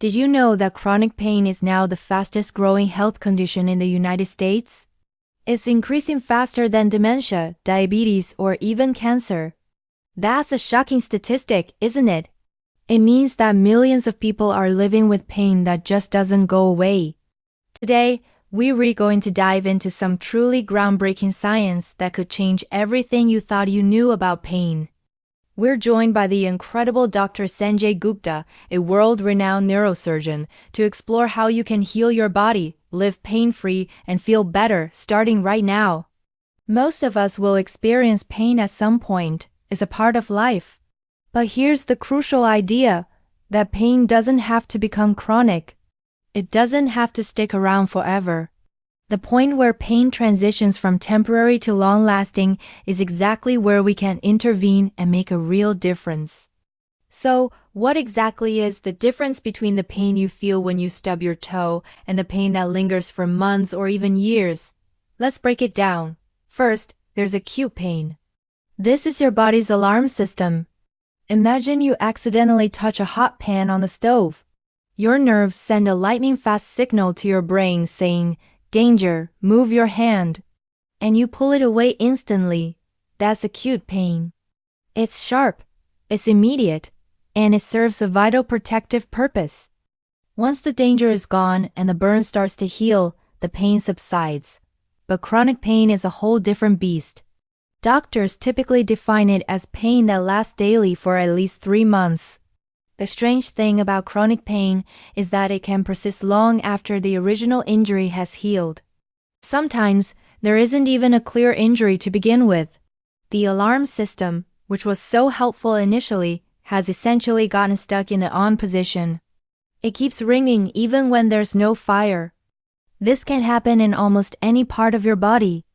Did you know that chronic pain is now the fastest growing health condition in the United States? It's increasing faster than dementia, diabetes, or even cancer. That's a shocking statistic, isn't it? It means that millions of people are living with pain that just doesn't go away. Today, we're going to dive into some truly groundbreaking science that could change everything you thought you knew about pain. We're joined by the incredible Dr. Sanjay Gupta, a world-renowned neurosurgeon, to explore how you can heal your body, live pain-free, and feel better starting right now. Most of us will experience pain at some point. It's a part of life. But here's the crucial idea, that pain doesn't have to become chronic. It doesn't have to stick around forever. The point where pain transitions from temporary to long-lasting is exactly where we can intervene and make a real difference. So, what exactly is the difference between the pain you feel when you stub your toe and the pain that lingers for months or even years? Let's break it down. First, there's acute pain. This is your body's alarm system. Imagine you accidentally touch a hot pan on the stove. Your nerves send a lightning-fast signal to your brain saying, "Danger, move your hand." And you pull it away instantly. That's acute pain. It's sharp, it's immediate, and it serves a vital protective purpose. Once the danger is gone and the burn starts to heal, the pain subsides. But chronic pain is a whole different beast. Doctors typically define it as pain that lasts daily for at least 3 months. The strange thing about chronic pain is that it can persist long after the original injury has healed. Sometimes, there isn't even a clear injury to begin with. The alarm system, which was so helpful initially, has essentially gotten stuck in the on position. It keeps ringing even when there's no fire. This can happen in almost any part of your body.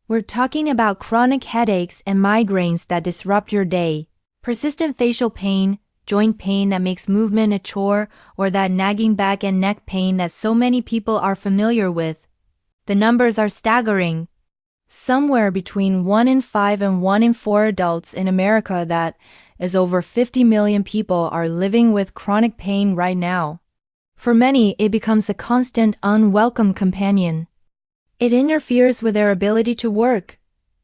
We're talking about chronic headaches and migraines that disrupt your day, persistent facial pain, joint pain that makes movement a chore, or that nagging back and neck pain that so many people are familiar with. The numbers are staggering. Somewhere between 1 in 5 and 1 in 4 adults in America, that is over 50 million people, are living with chronic pain right now. For many, it becomes a constant, unwelcome companion. It interferes with their ability to work,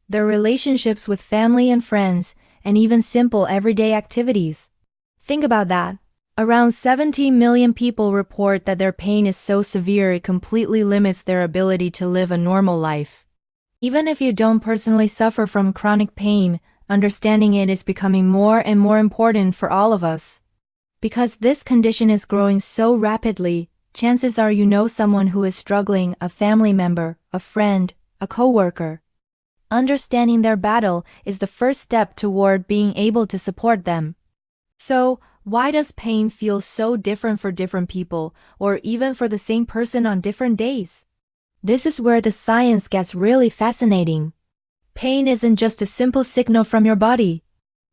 their relationships with family and friends, and even simple everyday activities. Think about that. Around 70 million people report that their pain is so severe it completely limits their ability to live a normal life. Even if you don't personally suffer from chronic pain, understanding it is becoming more and more important for all of us. Because this condition is growing so rapidly, chances are you know someone who is struggling, a family member, a friend, a coworker. Understanding their battle is the first step toward being able to support them. So, why does pain feel so different for different people, or even for the same person on different days? This is where the science gets really fascinating. Pain isn't just a simple signal from your body.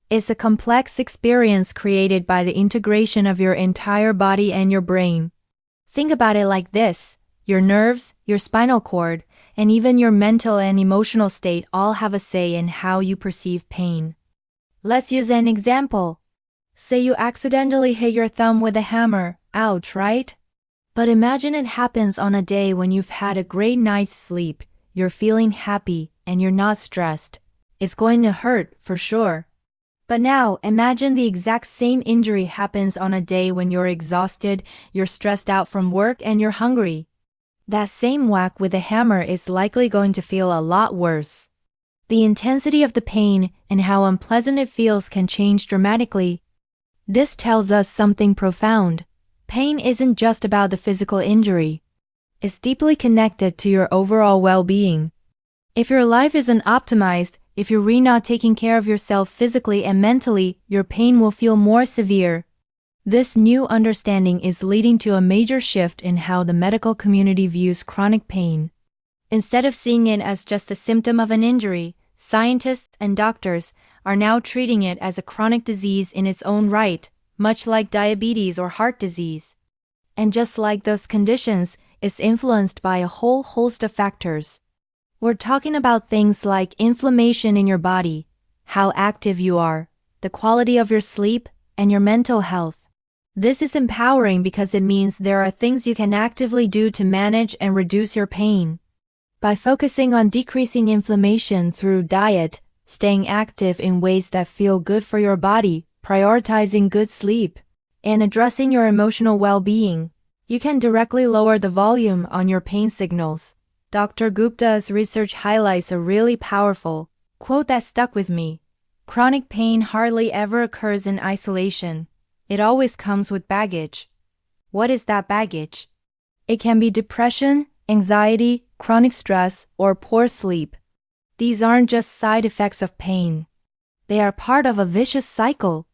It's a complex experience created by the integration of your entire body and your brain. Think about it like this: your nerves, your spinal cord, and even your mental and emotional state all have a say in how you perceive pain. Let's use an example. Say you accidentally hit your thumb with a hammer. Ouch, right? But imagine it happens on a day when you've had a great night's sleep, you're feeling happy, and you're not stressed. It's going to hurt, for sure. But now, imagine the exact same injury happens on a day when you're exhausted, you're stressed out from work, and you're hungry. That same whack with a hammer is likely going to feel a lot worse. The intensity of the pain and how unpleasant it feels can change dramatically. This tells us something profound. Pain isn't just about the physical injury. It's deeply connected to your overall well-being. If your life isn't optimized, if you're really not taking care of yourself physically and mentally, your pain will feel more severe. This new understanding is leading to a major shift in how the medical community views chronic pain. Instead of seeing it as just a symptom of an injury, scientists and doctors are now treating it as a chronic disease in its own right, much like diabetes or heart disease. And just like those conditions, it's influenced by a whole host of factors. We're talking about things like inflammation in your body, how active you are, the quality of your sleep, and your mental health. This is empowering because it means there are things you can actively do to manage and reduce your pain. By focusing on decreasing inflammation through diet, staying active in ways that feel good for your body, prioritizing good sleep, and addressing your emotional well-being, you can directly lower the volume on your pain signals. Dr. Gupta's research highlights a really powerful quote that stuck with me. Chronic pain hardly ever occurs in isolation. It always comes with baggage. What is that baggage? It can be depression, anxiety, chronic stress, or poor sleep. These aren't just side effects of pain. They are part of a vicious cycle.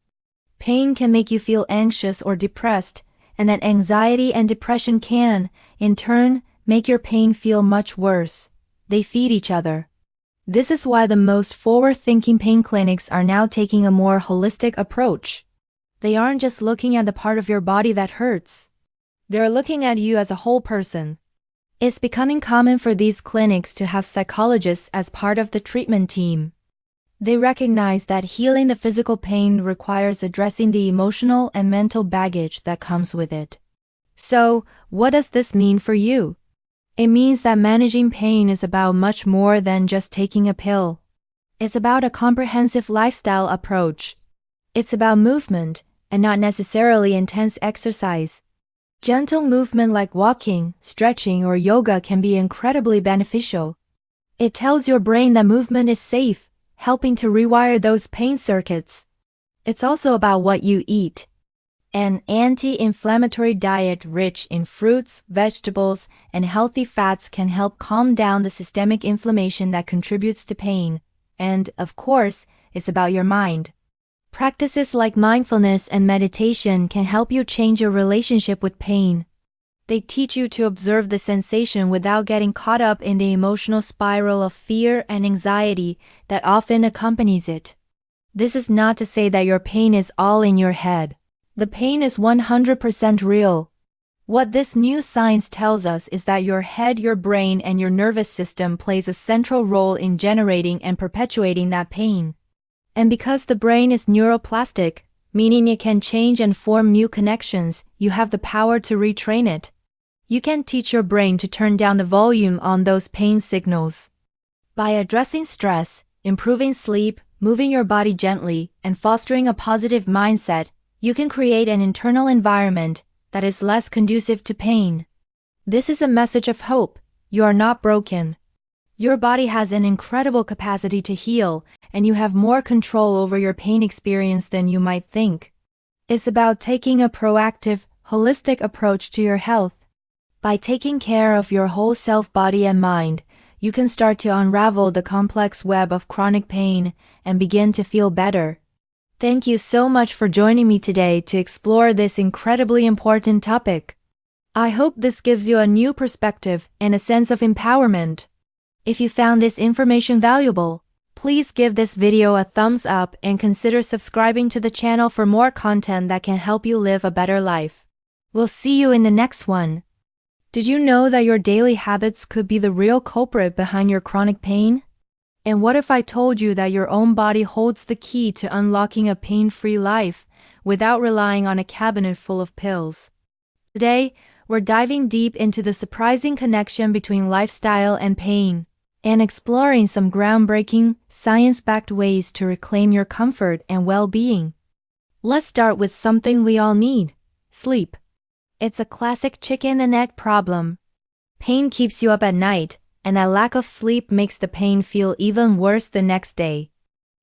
Pain can make you feel anxious or depressed, and that anxiety and depression can, in turn, make your pain feel much worse. They feed each other. This is why the most forward-thinking pain clinics are now taking a more holistic approach. They aren't just looking at the part of your body that hurts. They're looking at you as a whole person. It's becoming common for these clinics to have psychologists as part of the treatment team. They recognize that healing the physical pain requires addressing the emotional and mental baggage that comes with it. So, what does this mean for you? It means that managing pain is about much more than just taking a pill. It's about a comprehensive lifestyle approach. It's about movement, and not necessarily intense exercise. Gentle movement like walking, stretching, or yoga can be incredibly beneficial. It tells your brain that movement is safe, helping to rewire those pain circuits. It's also about what you eat. An anti-inflammatory diet rich in fruits, vegetables, and healthy fats can help calm down the systemic inflammation that contributes to pain. And, of course, it's about your mind. Practices like mindfulness and meditation can help you change your relationship with pain. They teach you to observe the sensation without getting caught up in the emotional spiral of fear and anxiety that often accompanies it. This is not to say that your pain is all in your head. The pain is 100% real. What this new science tells us is that your head, your brain, and your nervous system plays a central role in generating and perpetuating that pain. And because the brain is neuroplastic, meaning it can change and form new connections, you have the power to retrain it. You can teach your brain to turn down the volume on those pain signals. By addressing stress, improving sleep, moving your body gently, and fostering a positive mindset, you can create an internal environment that is less conducive to pain. This is a message of hope. You are not broken. Your body has an incredible capacity to heal, and you have more control over your pain experience than you might think. It's about taking a proactive, holistic approach to your health. By taking care of your whole self, body, and mind, you can start to unravel the complex web of chronic pain and begin to feel better. Thank you so much for joining me today to explore this incredibly important topic. I hope this gives you a new perspective and a sense of empowerment. If you found this information valuable, please give this video a thumbs up and consider subscribing to the channel for more content that can help you live a better life. We'll see you in the next one. Did you know that your daily habits could be the real culprit behind your chronic pain? And what if I told you that your own body holds the key to unlocking a pain-free life without relying on a cabinet full of pills? Today, we're diving deep into the surprising connection between lifestyle and pain, and exploring some groundbreaking, science-backed ways to reclaim your comfort and well-being. Let's start with something we all need: sleep. It's a classic chicken and egg problem. Pain keeps you up at night, and that lack of sleep makes the pain feel even worse the next day.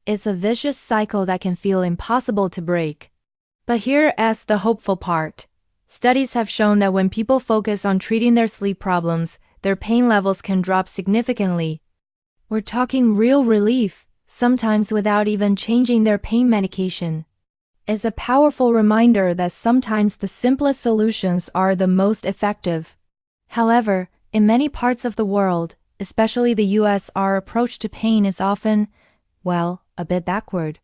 It's a vicious cycle that can feel impossible to break. But here's the hopeful part. Studies have shown that when people focus on treating their sleep problems, their pain levels can drop significantly. We're talking real relief, sometimes without even changing their pain medication. It's a powerful reminder that sometimes the simplest solutions are the most effective. However, in many parts of the world, especially the US, our approach to pain is often, well, a bit backward.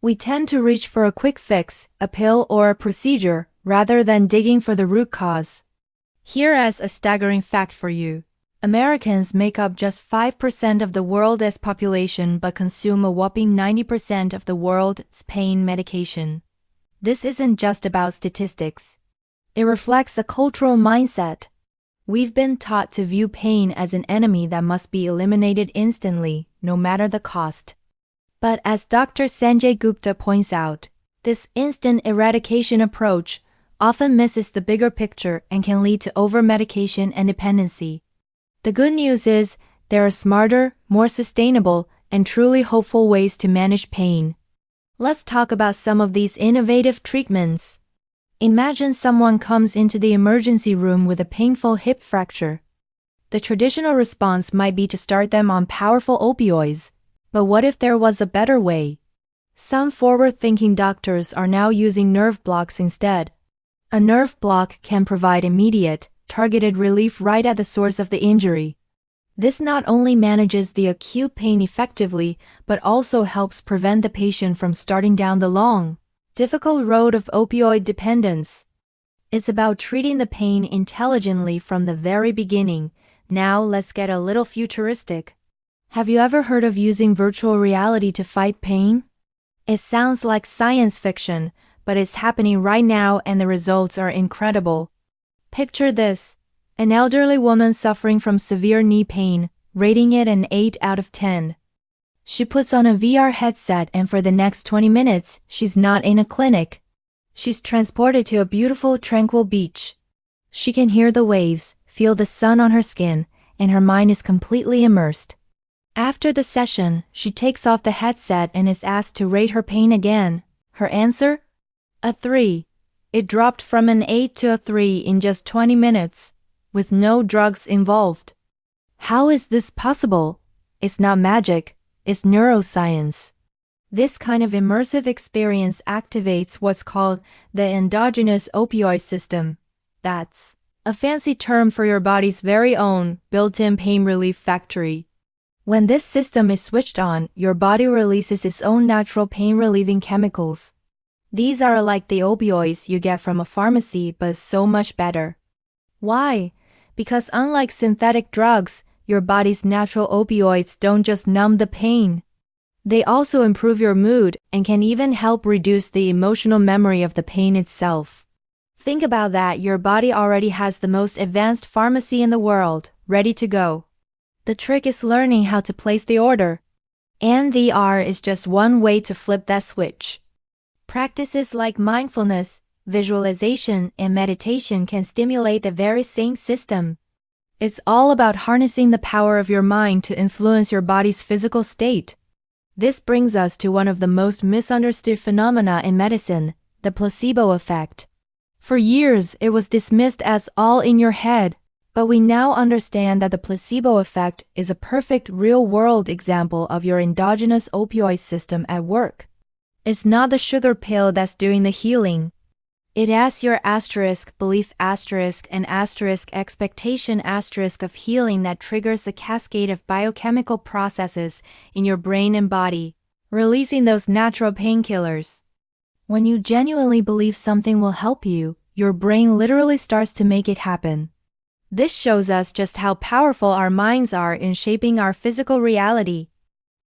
We tend to reach for a quick fix, a pill or a procedure, rather than digging for the root cause. Here's a staggering fact for you. Americans make up just 5% of the world's population but consume a whopping 90% of the world's pain medication. This isn't just about statistics. It reflects a cultural mindset. We've been taught to view pain as an enemy that must be eliminated instantly, no matter the cost. But as Dr. Sanjay Gupta points out, this instant eradication approach often misses the bigger picture and can lead to over-medication and dependency. The good news is, there are smarter, more sustainable, and truly hopeful ways to manage pain. Let's talk about some of these innovative treatments. Imagine someone comes into the emergency room with a painful hip fracture. The traditional response might be to start them on powerful opioids. But what if there was a better way? Some forward-thinking doctors are now using nerve blocks instead. A nerve block can provide immediate, targeted relief right at the source of the injury. This not only manages the acute pain effectively, but also helps prevent the patient from starting down the long, difficult road of opioid dependence. It's about treating the pain intelligently from the very beginning. Now let's get a little futuristic. Have you ever heard of using virtual reality to fight pain? It sounds like science fiction, but it's happening right now and the results are incredible. Picture this. An elderly woman suffering from severe knee pain, rating it an 8 out of 10. She puts on a VR headset and for the next 20 minutes, she's not in a clinic. She's transported to a beautiful, tranquil beach. She can hear the waves, feel the sun on her skin, and her mind is completely immersed. After the session, she takes off the headset and is asked to rate her pain again. Her answer? A 3. It dropped from an 8 to a 3 in just 20 minutes, with no drugs involved. How is this possible? It's not magic, it's neuroscience. This kind of immersive experience activates what's called the endogenous opioid system. That's a fancy term for your body's very own built-in pain relief factory. When this system is switched on, your body releases its own natural pain-relieving chemicals. These are like the opioids you get from a pharmacy, but so much better. Why? Because unlike synthetic drugs, your body's natural opioids don't just numb the pain. They also improve your mood and can even help reduce the emotional memory of the pain itself. Think about that, your body already has the most advanced pharmacy in the world, ready to go. The trick is learning how to place the order. And VR is just one way to flip that switch. Practices like mindfulness, visualization, and meditation can stimulate the very same system. It's all about harnessing the power of your mind to influence your body's physical state. This brings us to one of the most misunderstood phenomena in medicine, the placebo effect. For years, it was dismissed as all in your head, but we now understand that the placebo effect is a perfect real-world example of your endogenous opioid system at work. It's not the sugar pill that's doing the healing. It has your belief and expectation of healing that triggers a cascade of biochemical processes in your brain and body, releasing those natural painkillers. When you genuinely believe something will help you, your brain literally starts to make it happen. This shows us just how powerful our minds are in shaping our physical reality.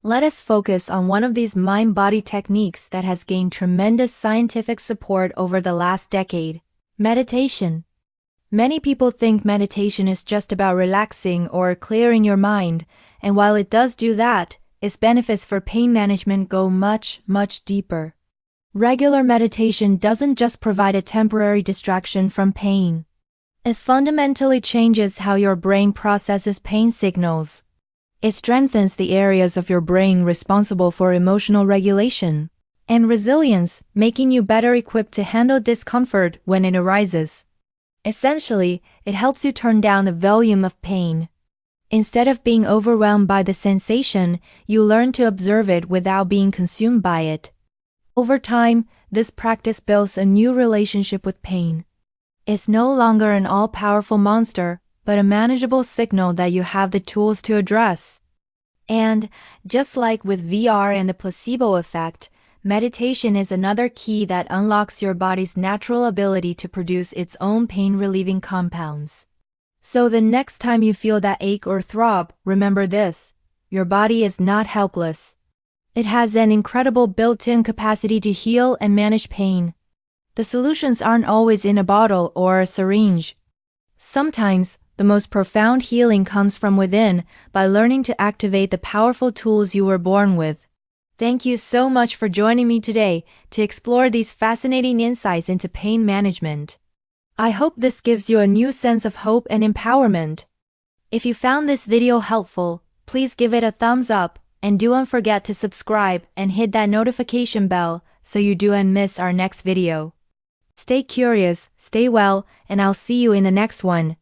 Let us focus on one of these mind-body techniques that has gained tremendous scientific support over the last decade: meditation. Many people think meditation is just about relaxing or clearing your mind, and while it does do that, its benefits for pain management go much, much deeper. Regular meditation doesn't just provide a temporary distraction from pain. It fundamentally changes how your brain processes pain signals. It strengthens the areas of your brain responsible for emotional regulation and resilience, making you better equipped to handle discomfort when it arises. Essentially, it helps you turn down the volume of pain. Instead of being overwhelmed by the sensation, you learn to observe it without being consumed by it. Over time, this practice builds a new relationship with pain. It's no longer an all-powerful monster, but a manageable signal that you have the tools to address. And, just like with VR and the placebo effect, meditation is another key that unlocks your body's natural ability to produce its own pain-relieving compounds. So the next time you feel that ache or throb, remember this: your body is not helpless. It has an incredible built-in capacity to heal and manage pain. The solutions aren't always in a bottle or a syringe. Sometimes, the most profound healing comes from within by learning to activate the powerful tools you were born with. Thank you so much for joining me today to explore these fascinating insights into pain management. I hope this gives you a new sense of hope and empowerment. If you found this video helpful, please give it a thumbs up, and don't forget to subscribe and hit that notification bell so you don't miss our next video. Stay curious, stay well, and I'll see you in the next one.